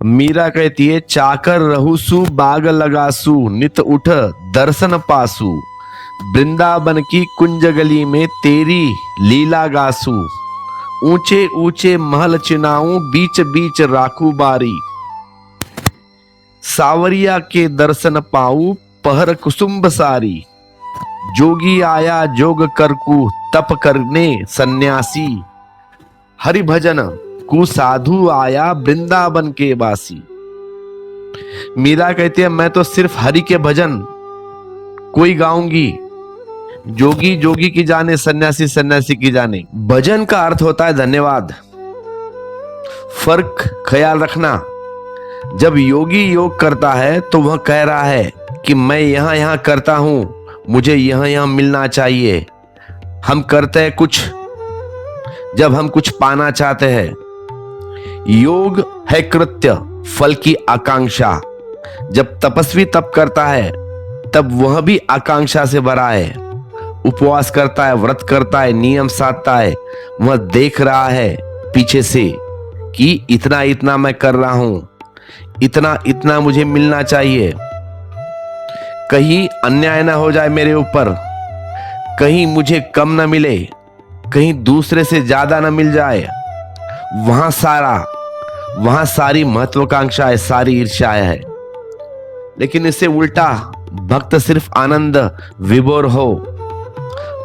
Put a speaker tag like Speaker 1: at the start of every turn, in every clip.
Speaker 1: मीरा कहती है, चाकर रहूसु बाग लगासु नित उठ दर्शन पासु, वृंदावन की कुंज गली में तेरी लीला गासु, ऊंचे ऊंचे महल चिनाऊं बीच बीच राखू बारी, सावरिया के दर्शन पाऊं पहर कुसुम्भ सारी, जोगी आया जोग करकू तप करने सन्यासी, हरि भजन कु साधु आया वृंदावन के वासी। मीरा कहती है, मैं तो सिर्फ हरि के भजन कोई गाऊंगी, जोगी जोगी की जाने, सन्यासी सन्यासी की जाने। भजन का अर्थ होता है धन्यवाद। फर्क ख्याल रखना, जब योगी योग करता है तो वह कह रहा है कि मैं यहां यहां करता हूं, मुझे यहां यहां मिलना चाहिए। हम करते हैं कुछ जब हम कुछ पाना चाहते हैं। योग है कृत्य, फल की आकांक्षा। जब तपस्वी तप करता है तब वह भी आकांक्षा से भरा है। उपवास करता है, व्रत करता है, नियम साधता है, वह देख रहा है पीछे से कि इतना इतना मैं कर रहा हूं, इतना इतना मुझे मिलना चाहिए, कहीं अन्याय ना हो जाए मेरे ऊपर, कहीं मुझे कम ना मिले, कहीं दूसरे से ज्यादा ना मिल जाए। वहां सारी महत्वाकांक्षा है, सारी ईर्ष्या है। लेकिन इससे उल्टा भक्त सिर्फ आनंद विभोर हो,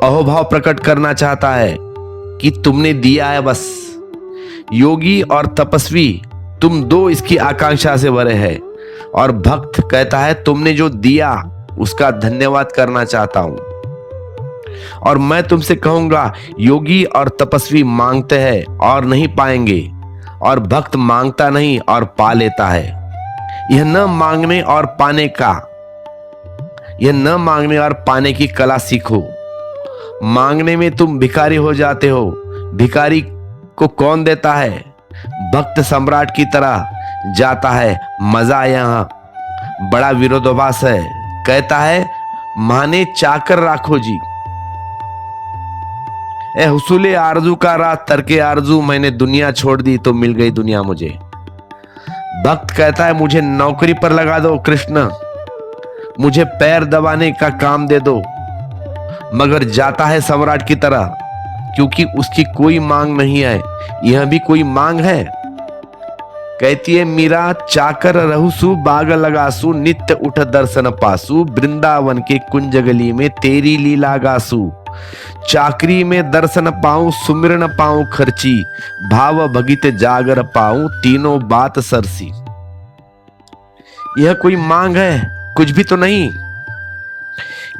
Speaker 1: अहोभाव प्रकट करना चाहता है कि तुमने दिया है बस। योगी और तपस्वी तुम दो इसकी आकांक्षा से भरे हैं, और भक्त कहता है तुमने जो दिया उसका धन्यवाद करना चाहता हूं। और मैं तुमसे कहूंगा, योगी और तपस्वी मांगते हैं और नहीं पाएंगे, और भक्त मांगता नहीं और पा लेता है। यह न मांगने और पाने की कला सीखो। मांगने में तुम भिखारी हो जाते हो। भिखारी को कौन देता है? भक्त सम्राट की तरह जाता है। मजा यहां बड़ा विरोधाभास है। कहता है, माने चाकर राखो जी, ए हुसूले आरजू का रात तरके आरजू, मैंने दुनिया छोड़ दी तो मिल गई दुनिया मुझे। भक्त कहता है, मुझे नौकरी पर लगा दो कृष्ण, मुझे पैर दबाने का काम दे दो। मगर जाता है सम्राट की तरह, क्योंकि उसकी कोई मांग नहीं है। यह भी कोई मांग है? कहती है मीरा, चाकर रहूसु बाग लगासु नित्य उठ दर्शन पासु, वृंदावन के कुंज गली में तेरी लीला गासु, चाकरी में दर्शन पाऊं सुमिरन पाऊं खर्ची, भाव भगित जागर पाऊं तीनों बात सरसी। यह कोई मांग है? कुछ भी तो नहीं।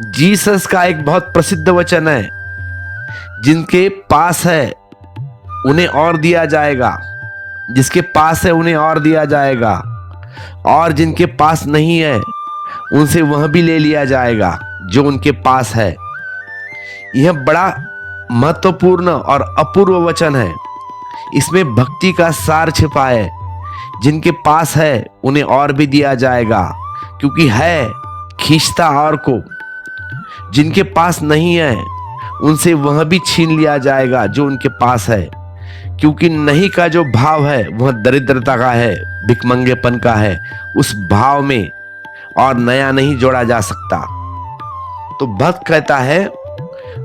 Speaker 1: जीसस का एक बहुत प्रसिद्ध वचन है, जिनके पास है उन्हें और दिया जाएगा, जिसके पास है उन्हें और दिया जाएगा, और जिनके पास नहीं है उनसे वह भी ले लिया जाएगा जो उनके पास है। यह बड़ा महत्वपूर्ण और अपूर्व वचन है। इसमें भक्ति का सार छिपा है। जिनके पास है उन्हें और भी दिया जाएगा, क्योंकि है खींचता और को। जिनके पास नहीं है उनसे वह भी छीन लिया जाएगा जो उनके पास है, क्योंकि नहीं का जो भाव है वह दरिद्रता का है, भिखमंगेपन का है। उस भाव में और नया नहीं जोड़ा जा सकता। तो भक्त कहता है,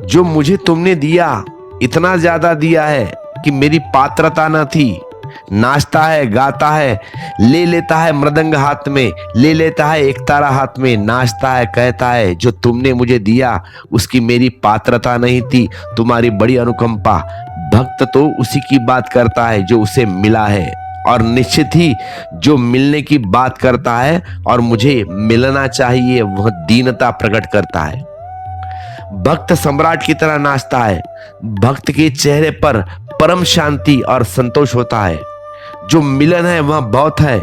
Speaker 1: जो मुझे तुमने दिया इतना ज्यादा दिया है कि मेरी पात्रता न थी। नाचता है, गाता है, ले लेता है मृदंग हाथ में, ले लेता है एकतारा हाथ में, नाचता है, कहता है जो तुमने मुझे दिया उसकी मेरी पात्रता नहीं थी, तुम्हारी बड़ी अनुकंपा। भक्त तो उसी की बात करता है जो उसे मिला है, और निश्चित ही जो मिलने की बात करता है और मुझे मिलना चाहिए, वह दीनता प्रकट करता है। भक्त सम्राट की तरह नाचता है। भक्त के चेहरे पर परम शांति और संतोष होता है। जो मिलन है वह बहुत है।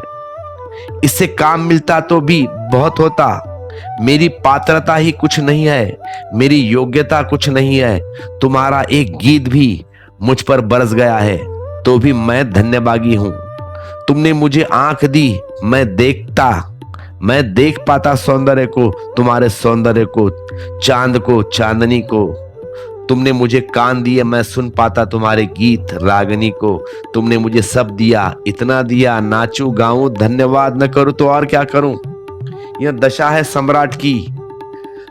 Speaker 1: इससे काम मिलता तो भी बहुत होता। मेरी पात्रता ही कुछ नहीं है, मेरी योग्यता कुछ नहीं है। तुम्हारा एक गीत भी मुझ पर बरस गया है तो भी मैं धन्यभागी हूं। तुमने मुझे आंख दी, मैं देख पाता सौंदर्य को, तुम्हारे सौंदर्य को, चांद को, चांदनी को। तुमने मुझे कान दिए, मैं सुन पाता तुम्हारे गीत रागनी को। तुमने मुझे सब दिया, इतना दिया, नाचूं गाऊं, धन्यवाद न करूं तो और क्या करूं। यह दशा है सम्राट की,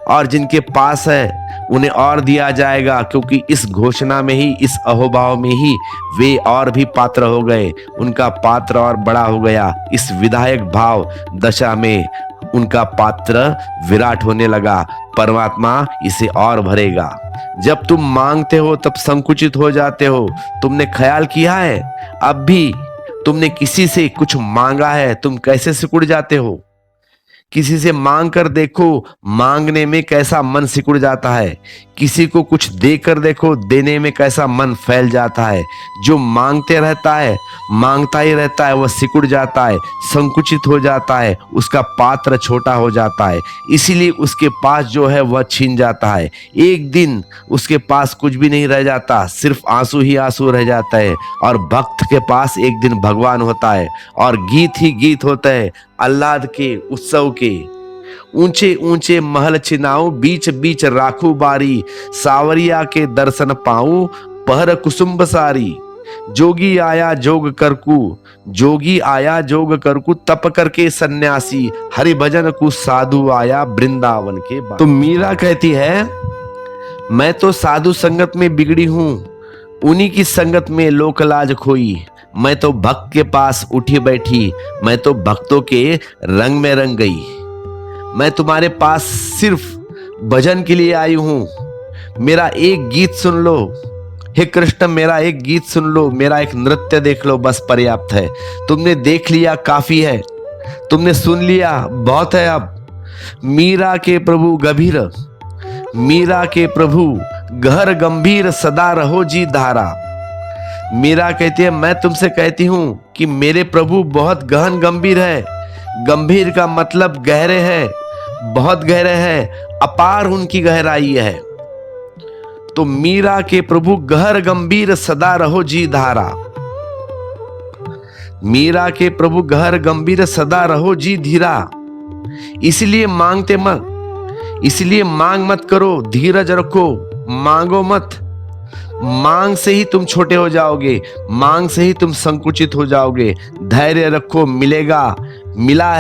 Speaker 1: और जिनके पास है उन्हें और दिया जाएगा, क्योंकि इस घोषणा में ही, इस अहोभाव में ही वे और भी पात्र हो गए, उनका पात्र और बड़ा हो गया। इस विधायक भाव दशा में उनका पात्र विराट होने लगा। परमात्मा इसे और भरेगा। जब तुम मांगते हो तब संकुचित हो जाते हो। तुमने ख्याल किया है, अब भी तुमने किसी से कुछ मांगा है, तुम कैसे सिकुड़ जाते हो। किसी से मांग कर देखो, मांगने में कैसा मन सिकुड़ जाता है। किसी को कुछ देकर देखो, देने में कैसा मन फैल जाता है। जो मांगते रहता है, मांगता ही रहता है, वह सिकुड़ जाता है, संकुचित हो जाता है, उसका पात्र छोटा हो जाता है, इसीलिए उसके पास जो है वह छीन जाता है। एक दिन उसके पास कुछ भी नहीं रह जाता, सिर्फ आंसू ही आंसू रह जाता है। और भक्त के पास एक दिन भगवान होता है, और गीत ही गीत होता है, आह्लाद के, उत्सव के। ऊंचे ऊंचे महल छिनाऊं, बीच बीच राखू बारी, सावरिया के दर्शन पाऊं, पहर कुसुम्ब सारी। जोगी आया जोग करकू, जोगी आया जोग करकू, तप करके सन्यासी, हरि भजन को साधु आया वृंदावन के बाद। तो मीरा कहती है, मैं तो साधु संगत में बिगड़ी हूं, उन्हीं की संगत में लोकलाज खोई। मैं तो भक्त के पास उठी बैठी, मैं तो भक्तों के रंग में रंग गई। मैं तुम्हारे पास सिर्फ भजन के लिए आई हूं। मेरा एक गीत सुन लो, हे कृष्ण, मेरा एक गीत सुन लो, मेरा एक नृत्य देख लो, बस पर्याप्त है। तुमने देख लिया, काफी है। तुमने सुन लिया, बहुत है अब। मीरा के प्रभु गंभीर, मीरा के प्रभु गहर गंभीर, सदा रहो जी धारा। मीरा कहती है, मैं तुमसे कहती हूं कि मेरे प्रभु बहुत गहन गंभीर है। गंभीर का मतलब गहरे है, बहुत गहरे है, अपार उनकी गहराई है। तो मीरा के प्रभु गहर गंभीर, सदा रहो जी धारा। मीरा के प्रभु गहर गंभीर, सदा रहो जी धीरा। इसलिए मांगते मत, इसलिए मांग मत करो, धीरज रखो, मांगो मत। मांग से ही तुम छोटे हो जाओगे, मांग से ही तुम संकुचित हो जाओगे। धैर्य रखो, मिलेगा। मिला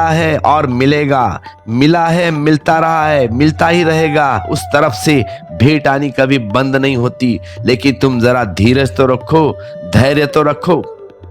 Speaker 1: है और मिलेगा। मिला है, मिलता रहा है, मिलता ही रहेगा। उस तरफ से भेंट आनी कभी बंद नहीं होती। लेकिन तुम जरा धीरज तो रखो, धैर्य तो रखो।